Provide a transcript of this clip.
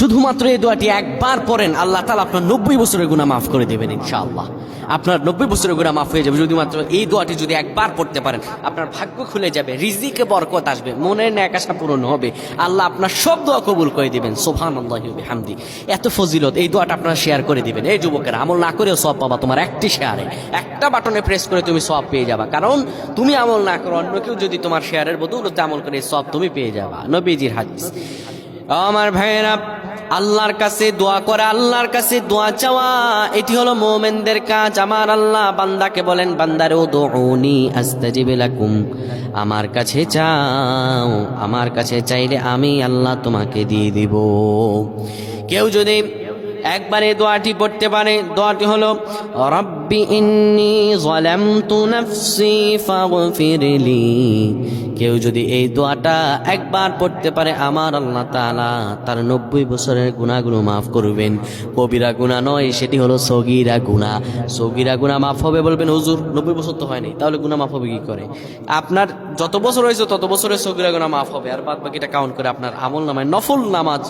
শুধুমাত্র এই দোয়াটি একবার পড়েন, আল্লাহ তাআলা আপনার 90 বছরের গুনাহ মাফ করে দেবেন ইনশাআল্লাহ। আপনার 90 বছরের গুনাহ মাফ হয়ে যাবে যদি মাত্র এই দোয়াটি যদি একবার পড়তে পারেন। আপনার ভাগ্য খুলে যাবে, রিজিকে বরকত আসবে, মনের ন্যাক আশা পূরণ হবে, আল্লাহ আপনার সব দোয়া কবুল করে দিবেন। সুবহানাল্লাহি ওয়া বিহামদি। এত ফজিলত, এই দোয়াটা আপনারা শেয়ার করে দিবেন। এই যুবকেরা, আমল না করেও সওয়াব পাবা। তোমার একটি শেয়ারে, একটা বাটনে প্রেস করে তুমি সওয়াব পেয়ে যাবা। কারণ তুমি আমল না করো, অন্য কেউ যদি তোমার শেয়ারের বদৌলতে আমল করে সওয়াব তুমি পেয়ে যাবা। নবীজির হাদিস। আমার ভাইয়েরা, আল্লাহর কাছে দোয়া করা, আল্লাহর কাছে দোয়া চাওয়া, এটি হলো মুমিনদের কাজ। আমার আল্লাহ বান্দাকে বলেন, বান্দারে উদউনি আস্তাজিব লাকুম, আমার কাছে চাও, আমার কাছে চাইলে আমি আল্লাহ তোমাকে দিয়ে দিব। কেউ যদি একবার এই দোয়াটি পড়তে পারে, দোয়াটি হলো রব্বি ইন্নী যালামতু নাফসি ফাগফিরলি। কেউ যদি এই দোয়াটা একবার পড়তে পারে, আমার আল্লাহ তাআলা তার 90 বছরের গুনাহগুলো মাফ করবেন। কবিরা গুনাহ নয়, সেটি হলো সগীরা গুনাহ। সগীরা গুনাহ মাফ হবে। বলবেন হুজুর 90 বছর তো হয়নি, তাহলে গুনাহ মাফ হবে কি করে? আপনার যত বছর হয়েছে তত বছরের সগীরা গুনাহ মাফ হবে, আর বাদ বাকিটা কাউন্ট করে আপনার আমল নামায় নফল নামাজ